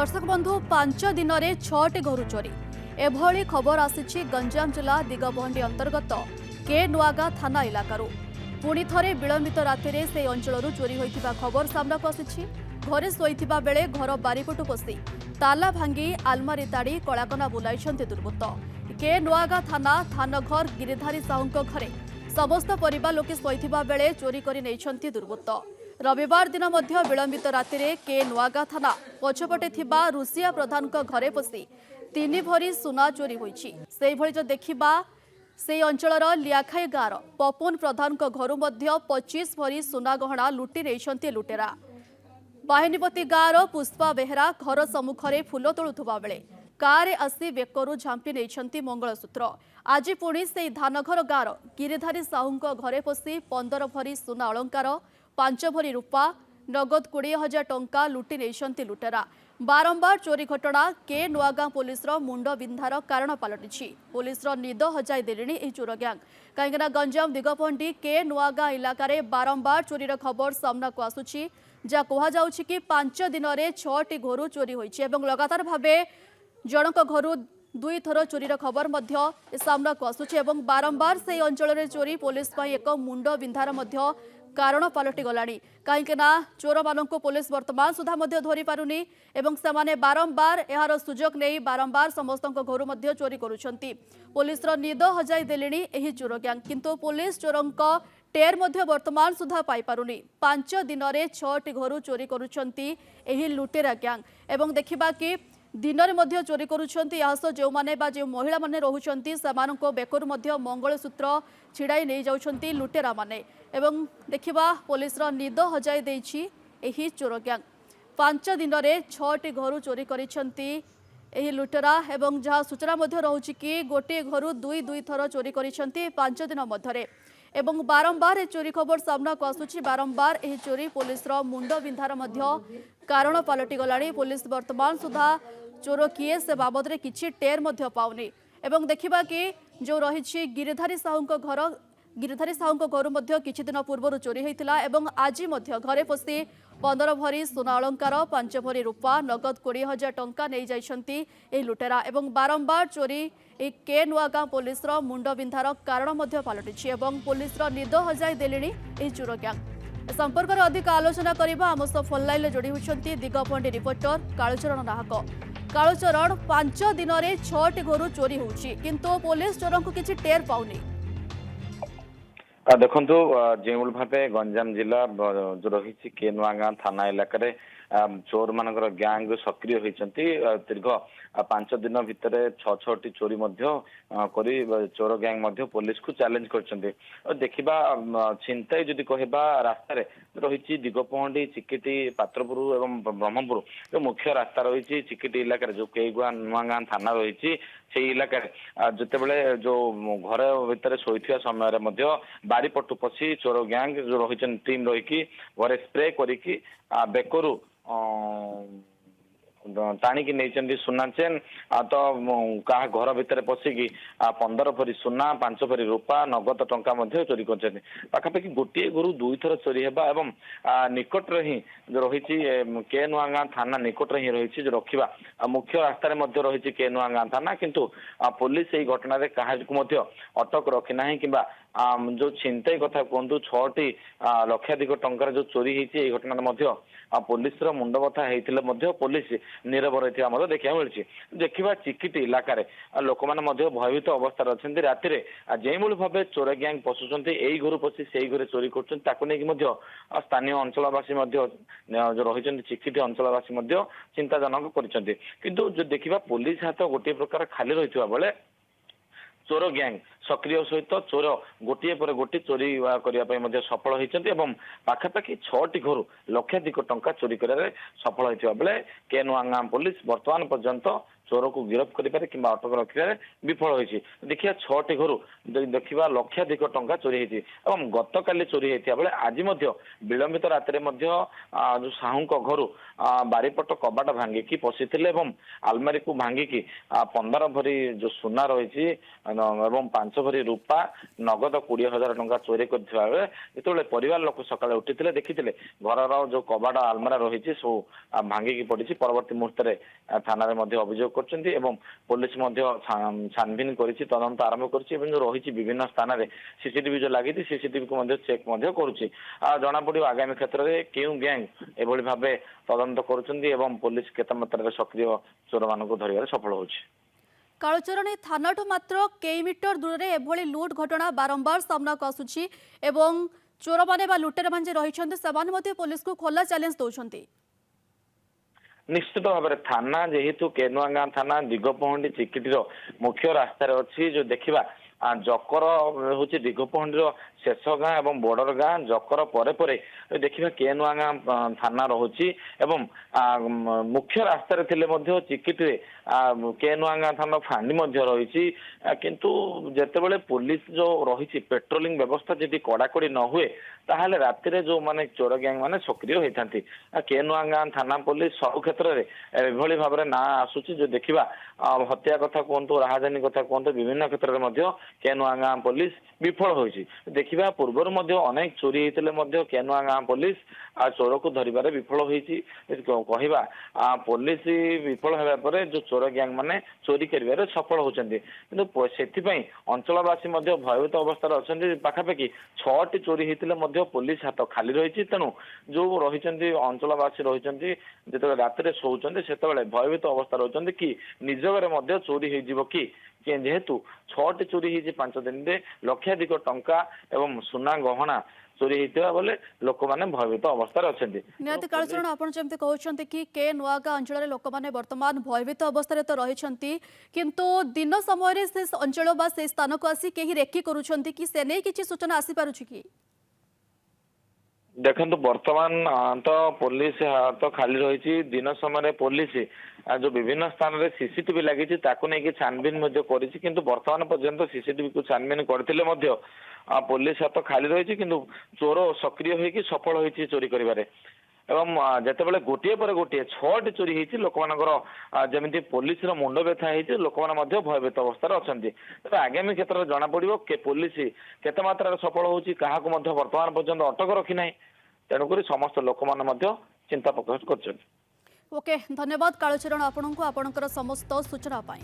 दर्शक बंधु 5 दिन में 6टी घर चोरी एभली खबर आसी गंजाम जिला दिगपहंडी अंतर्गत के नुआगा थाना इलाकारु पुणी थे विलंबित राति से अंचल चोरी होता खबर सामना को आसी घरे शोइथिबा बेले घर बारिपटु पशि ताला भांगी आलमारी ताड़ी कलाकना बुलाई दुर्बृत्त के नुआगा थाना थानघर गिरिधारी साहू घरे समस्त परिवार लोके शोइथिबा बेले चोरी कर दुर्बृत्त रविवार दिन मध्य विलंबित राति के नुआगा थाना पछपटे थिबा रुसिया प्रधान घरे पशि 3 भरी सुना चोरी होईछि। सेहि भଳି जो देखिबा से अंचलर लियाखाई गाँव पपुन प्रधान घरु मध्य 25 भरी सुना गहना लुटि नेइछन्ति लुटेरा। बाहिनीपति गाँवर पुष्पा बेहरा घर सम्मुखरे फुल तोलुथुबा बेले कार आसी बेकरू झांपी नेइछन्ति मंगलसूत्र। आज पुणी से धानघर गाँवर गिरिधारी साहू घरे पशि 15 भरी सुना अलंकार 5 भरी रूपा नगद 20,000 टंका लुटि नेइछन्ति लुटेरा। बारंबार चोरी घटना के नुआगाँ पुलिस मुंड बिंधार कारण पलटि पुलिस निद हजाई देलेनी एही चोर ग्यांग कहीं गंजाम दिगपहंडी के नुआगाँ इलाकार बारंबार चोरीर खबर सामना को आसुछि जहाँ कहुछि कि 5 दिन में 6टी घर चोरी होईछि एवं लगातार भावे जनक घर 2 थर चोरीर खबर मध्य सामना को आसुछि एवं बारंबार से अंचल में चोरी पुलिस एक मुंड बिंधार मध्य कारण पलटि गलानी कहीं चोर मानक पुलिस वर्तमान सुधा धरी पारुनी एवं सेमाने बारंबार यार सुजोग नहीं बारंबार समस्त घर मध्य चोरी करुछंती। पुलिस निद हजाई देलेनी एही चोर ग्यांग किंतु पुलिस चोरंक टेर मध्य वर्तमान सुधा पाई पारुनी। 5 दिन में 6टी घर चोरी करुछंती एही लुटेरा ग्यांग एवं देखिबा कि दिन में चोरी करुछंती यास जो माने बा जो महिला माने रहुछंती सेमानक बेकरु मध्य मंगलसूत्र छिड़ाई नहीं जाउछंती लुटेरा माने एवं देखिबा पुलिस निद हजाई देइछि एही चोर ग्यांग 5 दिन में 6टी घर चोरी करिछंती एही लुटेरा एवं जहाँ सूचना मध्य रहुछि कि गोटे घर 2 थर चोरी करिछंती 5 दिन मध्यरे एवं बारंबार ए चोरी खबर सामना को आसुछि। बारंबार एही चोरी पुलिस मुंड बिंधार मध्य कारण पलटि गलानी। पुलिस वर्तमान सुधा चोर किए से बाबद में किछि टेर मध्य पाउनी एवं देखिबा कि जो रही गिरिधारी साहू घर मध्य किछि दिन पूर्व चोरी होता एवं आज मध्य घरे पशि 15 भरी सुना अलंकार 5 भरी रूपा नगद 20,000 टंका नहीं जाइछंती एही लुटेरा एवं बारंबार चोरी के नुआगाँ पुलिस मुंड बिंधार कारण मध्य पलटि एवं पुलिस निद हजाई देलेनी एही चोर ग्यांग। संपर्क में अधिक आलोचना करबा आम सह फोन लाइन जोड़ी होती दिगपहंडी रिपोर्टर कालूचरण नाहक। कालूचरण 5 दिन में 6टी घर चोरी होउछि किंतु पुलिस चोर को किछि टेर पाउनी। देखु जो भाव गंजाम जिला जो रही के नुआगाँ थाना इलाकार चोर मान ग्यांग सक्रिय होती दीर्घ 5 दिन भितर 6टी चोरी करी चोर ग्यांग पुलिस को चैलेंज कर देखा छिनताई जदि कहबा रास्तार रही दिगपहंडी चिकिटी पात्रपुर एवं ब्रह्मपुर जो मुख्य रास्ता रही चिकिटी इलाकार जो केगुआ नुआगाँ थाना रही से इलाकार जितेबले जो घर भितर शोइथिया समय बारीपटु पशि चोर ग्यांग जो रही टीम रही घरे स्प्रे करिकी बेकरू टाणिकी नहीं सुना चेन तो क्या घर भितर पशिकी 15 भरी सुना 5 भरी रूपा नगद टंका चोरी कर पाखापाखि गोटे घर 2 थर चोरी होगा एवं निकट ही जो रही के नुआगाँ थाना निकट ही रही जो रखा मुख्य रास्तार रही के नुआगाँ थाना किंतु पुलिस यही घटना क्या अटक रखी कि जो छिनताई कथा कहतु 6टी लक्षाधिक टंकार जो चोरी होती घटना पुलिस मुंड बथा होते पुलिस नीरव रही देखा मिली। देखा चिकिटी इलाकार लोक मैंने भयभीत अवस्था अच्छा राति जो भाव चोर ग्यांग पशुंट यही घर पशि से घरे चोरी कर स्थानीय अंचलवासी जो रही चिकिटी अंचलवासी चिंताजनक कर देखा पुलिस हाथ गोटे प्रकार खाली रही बेले चोर ग्यांग सक्रिय सहित चोर गोटे पर गोटे चोरी करने सफल होती पाखापाखि 6टी घर लक्षाधिक टंका चोरी कर सफल होता बेले के नुआगाँ पुलिस वर्तमान पर्यंत ଚୋରକୁ ଗିରଫ କରିବାରେ କିମ୍ବା ଅଟକ ରଖିବାରେ ବିଫଳ ହୋଇଛି। ଦେଖିବା 6ଟି ଘରୁ ଦେଖିବା ଲକ୍ଷାଧିକ ଟଙ୍କା ଚୋରି ହେଇଛି ଏବଂ ଗତକାଲି ଚୋରି ହେଇଥିବା ବେଳେ ଆଜି ମଧ୍ୟ ବିଳମ୍ବିତ ରାତିରେ ମଧ୍ୟ ଯୋଉ ସାହୁଙ୍କ ଘରୁ ବାରିପଟ କବାଟ ଭାଙ୍ଗିକି ପଶିଥିଲେ ଏବଂ ଆଲମାରିକୁ ଭାଙ୍ଗିକି 15 ଭରି ଯୋଉ ସୁନା ରହିଛି ଏବଂ 5 ଭରି ରୂପା ନଗଦ 20,000 ଟଙ୍କା ଚୋରି କରିଥିବା ବେଳେ ଯେତେବେଳେ ପରିବାର ଲୋକ ସକାଳେ ଉଠିଥିଲେ ଦେଖିଥିଲେ ଘରର ଯୋଉ କବାଟ ଆଲମାରା ରହିଛି ସବୁ ଭାଙ୍ଗିକି ପଡିଛି। ପରବର୍ତ୍ତୀ ମୁହୂର୍ତ୍ତରେ ଥାନାରେ ମଧ୍ୟ ଅଭିଯୋଗ କରିଛନ୍ତି ଏବଂ ପୋଲିସ ମଧ୍ୟ ଛାନଭିନ କରିଛି, ତଦନ୍ତ ଆରମ୍ଭ କରିଛି ଏବଂ ଯୋଉ ରହିଛି ବିଭିନ୍ନ ସ୍ଥାନରେ ସିସିଟିଭି ଯୋଉ ଲାଗିଛି ସିସିଟିଭିକୁ ମଧ୍ୟ ଚେକ୍ ମଧ୍ୟ କରୁଛି। ଜଣାପଡିବ ଆଗାମୀ କ୍ଷେତ୍ରରେ କେଉଁ ଗ୍ୟାଙ୍ଗ ଏଭଳି ଭାବେ ତଦନ୍ତ କରୁଛନ୍ତି ଏବଂ ପୋଲିସ କେତେ ମାତ୍ରାରେ ସକ୍ରିୟ ଚୋରମାନଙ୍କୁ ଧରିବାରେ ସଫଳ ହେଉଛି। କାଳଚରଣୀ ଥାନାଠୁ ମାତ୍ର କେଇ ମିଟର ଦୂରରେ ଏଭଳି ଲୁଟ ଘଟଣା ବାରମ୍ବାର ସାମ୍ନାକୁ ଆସୁଛି ଏବଂ ଚୋରମାନେ ବା ଲୁଟେରାମାନେ ଯେ ରହିଛନ୍ତି ସେମାନେ ମଧ୍ୟ ପୋଲିସକୁ ଖୋଲା ଚ୍ୟାଲେଞ୍ଜ ଦେଉଛନ୍ତି। ନିଶ୍ଚିତ ଭାବରେ ଥାନା ଯେହେତୁ କେନୁଆଗାଁ ଥାନା ଦିଗପହଣ୍ଡି ଚିକିଟିର ମୁଖ୍ୟ ରାସ୍ତାରେ ଅଛି। ଯୋଉ ଦେଖିବା ଜକର ହଉଛି ଦିଗପହଣ୍ଡିର ଶେଷ ଗାଁ ଏବଂ ବର୍ଡର ଗାଁ। ଜକର ପରେ ପରେ ଦେଖିବା କେନୁଆଗାଁ ଥାନା ରହୁଛି ଏବଂ ମୁଖ୍ୟ ରାସ୍ତାରେ ଥିଲେ ମଧ୍ୟ ଚିକିଟିରେ କେନୁଆଗାଁ ଥାନା ଫାଣ୍ଡି ମଧ୍ୟ ରହିଛି। କିନ୍ତୁ ଯେତେବେଳେ ପୋଲିସ ଯୋଉ ରହିଛି ପେଟ୍ରୋଲିଂ ବ୍ୟବସ୍ଥା ଯଦି କଡାକଡି ନ ହୁଏ ତାହେଲେ ରାତିରେ ଯୋଉମାନେ ଚୋର ଗ୍ୟାଙ୍ଗ ମାନେ ସକ୍ରିୟ ହୋଇଥାନ୍ତି। କେନୁଆଗାଁ ଥାନା ପୋଲିସ ସବୁ କ୍ଷେତ୍ରରେ ଏଭଳି ଭାବରେ ନାଁ ଆସୁଛି। ଯୋଉ ଦେଖିବା ହତ୍ୟା କଥା କୁହନ୍ତୁ, ରାହାଜାନୀ କଥା କୁହନ୍ତୁ, ବିଭିନ୍ନ କ୍ଷେତ୍ରରେ ମଧ୍ୟ କେନୁଆଗାଁ ପୋଲିସ ବିଫଳ ହୋଇଛି। ଦେଖିବା ପୂର୍ବରୁ ମଧ୍ୟ ଅନେକ ଚୋରି ହେଇଥିଲେ ମଧ୍ୟ କେନୁଆଗାଁ ପୋଲିସ ଚୋରକୁ ଧରିବାରେ ବିଫଳ ହୋଇଛି। କହିବା ପୋଲିସ ବିଫଳ ହେବା ପରେ ଯୋଉ ଚୋର ଗ୍ୟାଙ୍ଗ ମାନେ ଚୋରି କରିବାରେ ସଫଳ ହଉଛନ୍ତି। କିନ୍ତୁ ସେଥିପାଇଁ ଅଞ୍ଚଳବାସୀ ମଧ୍ୟ ଭୟଭୀତ ଅବସ୍ଥାରେ ଅଛନ୍ତି। ପାଖାପାଖି 6ଟି ଚୋରି ହେଇଥିଲେ ମଧ୍ୟ ପୋଲିସ ହାତ ଖାଲି ରହିଛି। ତେଣୁ ଯୋଉ ରହିଛନ୍ତି ଅଞ୍ଚଳବାସୀ ରହିଛନ୍ତି ଯେତେବେଳେ ରାତିରେ ଶୋଉଛନ୍ତି ସେତେବେଳେ ଭୟଭୀତ ଅବସ୍ଥା ରହୁଛନ୍ତି କି ନିଜ ଘରେ ମଧ୍ୟ ଚୋରି ହେଇଯିବ କି ଯେହେତୁ 6ଟି ଚୋରି ହେଇଛି 5 ଦିନରେ ଲକ୍ଷାଧିକ ଟଙ୍କା ଏବଂ ସୁନା ଗହଣା ଚୋରି ହେଇଥିବା ବେଲେ ଲୋକମାନେ ଭୟଭୀତ ଅବସ୍ଥାରେ ଅଛନ୍ତି। ନିହାତି କାଳଚରଣ ଆପଣ ଯେମିତି କହୁଛନ୍ତି କି କେ ନୂଆଗାଁ ଅଞ୍ଚଳରେ ଲୋକମାନେ ବର୍ତ୍ତମାନ ଭୟଭୀତ ଅବସ୍ଥାରେ ତ ରହିଛନ୍ତି, କିନ୍ତୁ ଦିନ ସମୟରେ ସେ ଅଞ୍ଚଳ ବା ସେ ସ୍ଥାନକୁ ଆସି କେହି ରେକି କରୁଛନ୍ତି କି ସେ ନେଇ କିଛି ସୂଚନା ଆସିପାରୁଛି କି? ଦେଖନ୍ତୁ ବର୍ତ୍ତମାନ ତ ପୋଲିସ ହାତ ଖାଲି ରହିଛି। ଦିନ ସମୟରେ ପୋଲିସ ଯୋଉ ବିଭିନ୍ନ ସ୍ଥାନରେ ସିସିଟିଭି ଲାଗିଛି ତାକୁ ନେଇକି ଛାନଭିନ ମଧ୍ୟ କରିଛି। କିନ୍ତୁ ବର୍ତ୍ତମାନ ପର୍ଯ୍ୟନ୍ତ ସିସିଟିଭି କୁ ଛାନଭିନ କରିଥିଲେ ମଧ୍ୟ ପୋଲିସ ହାତ ଖାଲି ରହିଛି। କିନ୍ତୁ ଚୋର ସକ୍ରିୟ ହୋଇକି ସଫଳ ହୋଇଛି ଚୋରି କରିବାରେ ଏବଂ ଯେତେବେଳେ ଗୋଟିଏ ପରେ ଗୋଟିଏ 6ଟି ଚୋରି ହେଇଛି ଲୋକମାନଙ୍କର ଯେମିତି ପୋଲିସର ମୁଣ୍ଡ ବ୍ୟଥା ହେଇଛି, ଲୋକମାନେ ମଧ୍ୟ ଭୟଭୀତ ଅବସ୍ଥାରେ ଅଛନ୍ତି। ତେବେ ଆଗାମୀ କ୍ଷେତ୍ରରେ ଜଣାପଡିବ ପୋଲିସ କେତେ ମାତ୍ରାରେ ସଫଳ ହଉଛି, କାହାକୁ ମଧ୍ୟ ବର୍ତ୍ତମାନ ପର୍ଯ୍ୟନ୍ତ ଅଟକ ରଖିନାହିଁ। ତେଣୁକରି ସମସ୍ତ ଲୋକମାନେ ମଧ୍ୟ ଚିନ୍ତା ପ୍ରକାଶ କରିଛନ୍ତି। ଓକେ, ଧନ୍ୟବାଦ କାଳଚରଣ ଆପଣଙ୍କୁ ଆପଣଙ୍କର ସମସ୍ତ ସୂଚନା ପାଇଁ।